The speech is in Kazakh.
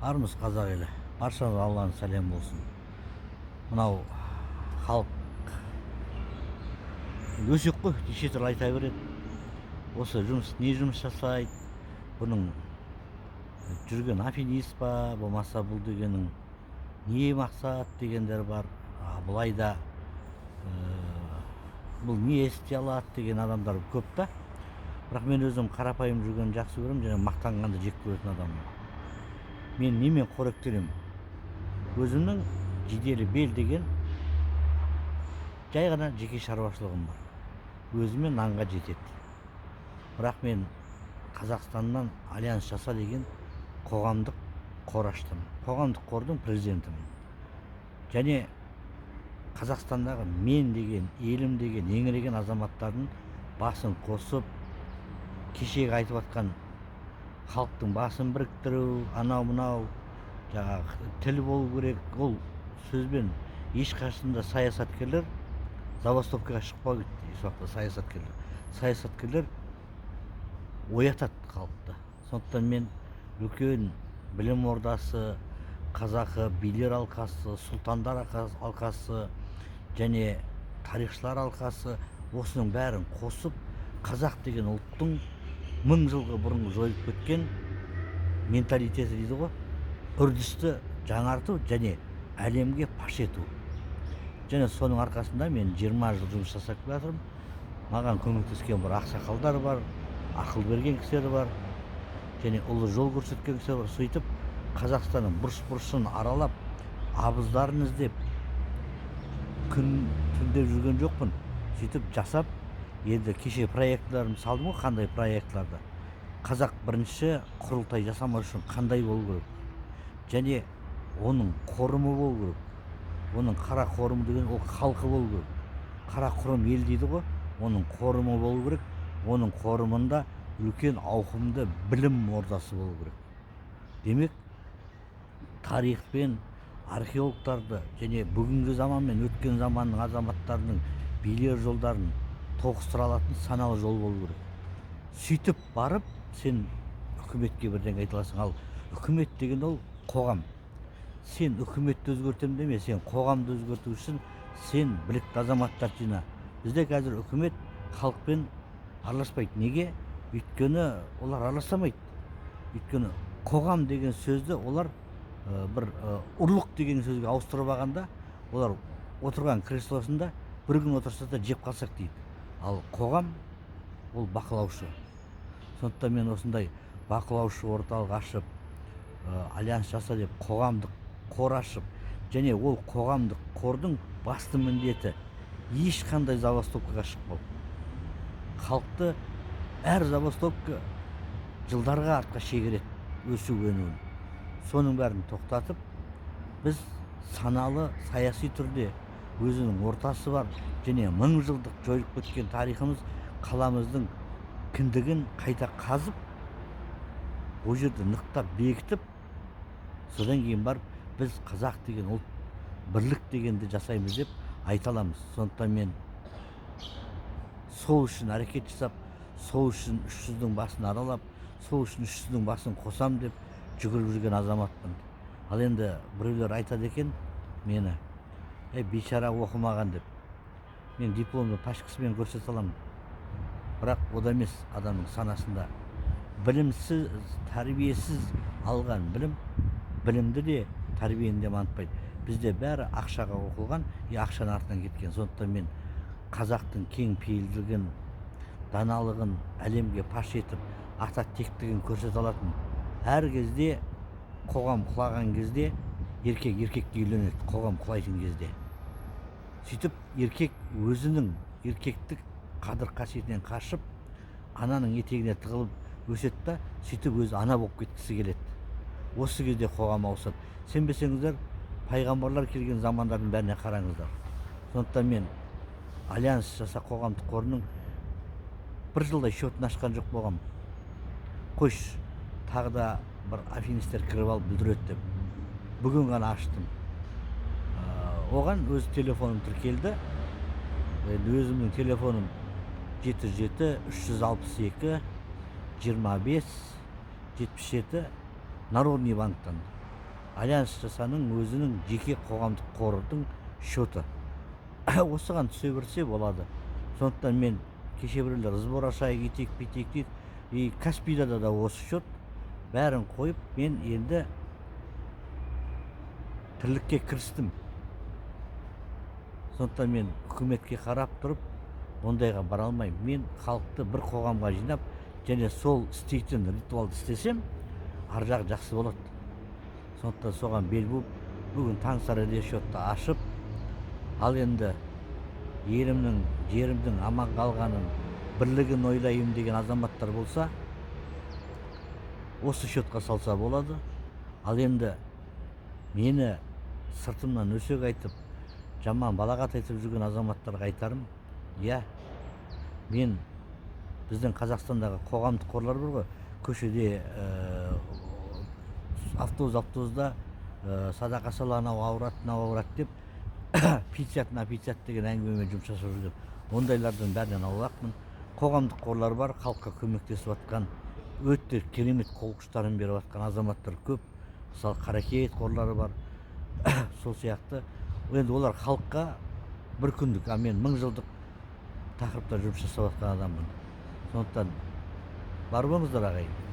Армысыз қазақ елі. Баршаңызға Алланың сәлем болсын. Мынау халық өсек қой, неше түрлі айта береді. Осы жұмыс не жұмыс жасайды? Бұның жүрген афинист па, болмаса бұл дегенің не мақсат дегендер бар. Бұлай да бұл не ести алады деген адамдар көп та. Бірақ мен өзім қарапайым жүрген жақсы көремін, және мақтанғанды жек көретін адаммын. Мен немен қоректенемін? Өзімнің жиделі бел деген жай ғана жеке шаруашылығым бар. Өзіме нанға жетеді. Бірақ мен Қазақстаннан альянс жаса деген қоғамдық қор аштым. Қоғамдық қордың президентімін. Және Қазақстандағы мен деген, елім деген, еңіреген азаматтардың басын қосып, кешегі айтып атқан халықтың басын біріктіру, анау-мынау, жаңағы тіл болу керек. Ол сөзбен ешқашанда саясаткерлер забастовкаға шықпау керек. Саясаткерлер оятады халықты. Сондықтан мен үлкен білім ордасы, қазақы билер алқасы, сұлтандар алқасы және тарихшылар алқасы, осының бәрін қосып, қазақ деген ұлттың 1000 жылғы бұрын жойылып кеткен менталитеті дейді ғой, үрдісті жаңарту және әлемге паш ету. Және соның арқасында мен 20 жыл жұмыс жасап жатырмын. Маған көмектескен бір ақсақалдар бар, ақыл берген кісілер бар, және ұлы жол көрсеткен кісілер бар. Сөйтіп Қазақстанның бұрыш-бұрышын аралап, абыздарын іздеп, күн түнде жүрген жоқпын. Сөйтіп жасап, енді кеше проектлерімді салдым ғой, қандай проектларды. Қазақ бірінші құрылтай жасамау үшін қандай болу керек? Және оның қорымы болу керек. Оның қара қорымы деген ол халқы болу керек. Қара құрым ел дейді ғой, оның қорымы болу керек. Оның қорымында үлкен ауқымды білім ордасы болу керек. Демек, тарихпен археологтарды және бүгінгі заман мен өткен заманның азаматтарының билер жолдарын тоғыстыра алатын саналы жол болу керек. Сөйтіп барып, сен үкіметке бірден айта аласың. Ал үкімет деген ол қоғам. Сен үкіметті өзгертемін деме, сен қоғамды өзгерту үшін сен білікті азаматтар жина. Бізде қазір үкімет халықпен араласпайды. Неге? Өйткені олар араласамайды. Өйткені қоғам деген сөзді олар бір ұрлық деген сөзге ауыстырып алғанда, олар отырған креслосында бір күн отырса да жеп қалсақ дейді. Ал қоғам ол бақылаушы. Сондықтан мен осындай бақылаушы орталық ашып, альянс жаса деп қоғамдық қор ашып, және ол қоғамдық қордың басты міндеті ешқандай забастовкаға шықпау. Халықты әр забастовка жылдарға артқа шегереді, өсу-өнуін. Соның бәрін тоқтатып, біз саналы саяси түрде өзінің ортасы бар және 1000 жылдық жойылып кеткен тарихымыз, қаламыздың кіндігін қайта қазып, ол жерде нықтап бекітіп, содан кейін барып біз қазақ деген ұлт бірлік дегенді жасаймыз деп айта аламыз. Сондықтан мен сол үшін әрекет жасап, сол үшін 300-дің басын аралап, сол үшін 300-дің басын қосам деп жүгіріп жүрген азаматпын. Ал енді біреулер айтады екен мені, бейшара оқымаған деп. Мен дипломды пашкасымен көрсете аламын. Бірақ ода емес, адамның санасында. Білімсіз, тәрбиесіз алған білім, білімді де, тәрбиені де манытпайды. Бізде бәрі ақшаға оқылған, ақшаның артынан кеткен. Сондықтан мен қазақтың кең пейілділігін, даналығын әлемге паш етіп, ата тектігін көрсете алатын. Әр кезде қоғам құлаған кезде еркек еркекке үйленеді, қоғам құлайтын кезде. Сөйтіп еркек өзінің еркектік қадір қасиетінен қашып, ананың етегіне тығылып өседі да, сөйтіп өзі ана болып кеткісі келеді. Осы кезде қоғам ауысады. Сенбесеңіздер, пайғамбарлар келген замандардың бәріне қараңыздар. Сондықтан мен альянс жаса қоғамдық қорының бір жылдай счетін ашқан жоқ болғам. Қойш, тағы да бір афинистер кіріп алып бүлдіреді деп. Бүгін ғана аштым. Оған өз телефоным тіркелді. Өзімнің телефоным 77-362-25-77 Народный банктан. Альянс жасаның өзінің жеке қоғамдық қордың шоты. Осыған түсе берсе болады. Сондықтан мен кеше біреулер сбор ашайық, етек бүйтейік дейді. И Каспийда да осы шот. Бәрін қойып, мен енді тірлікке кірістім. Сондықтан мен үкіметке қарап тұрып, ондайға бара алмаймын. Мен халықты бір қоғамға жинап, және сол істейтін ритуалды істесем, ар жағы жақсы болады. Сондықтан соған бел буып, бүгін Таңсарайда шотты ашып, ал енді елімнің, жерімдің аман қалғанын, бірлігін ойлайым деген азаматтар болса, осы шотқа салса болады. Ал енді мені сыртымнан өсек айтып, жаман балағат айтып жүрген азаматтарға айтарым, иә, мен біздің Қазақстандағы қоғамдық қорлар бар ғой, көшеде автобуста садақа сала, анау ауырады, мынау ауырады деп, пиццат деген әңгімемен жұмыс жасап жүрген. Ондайлардың бәрінен аулақпын. Қоғамдық қорлар бар, халыққа көмектесіп жатқан, өте керемет қол күштарын беріп жатқан азаматтар көп. Мысалы, Қаракет қорлары бар. Сол сияқты. Енді олар халыққа бір күндік, а мен 1000 жылдық тақырыпта жұмыс жасап жатқан адаммын. Сондықтан бар болыңыздар ағайын.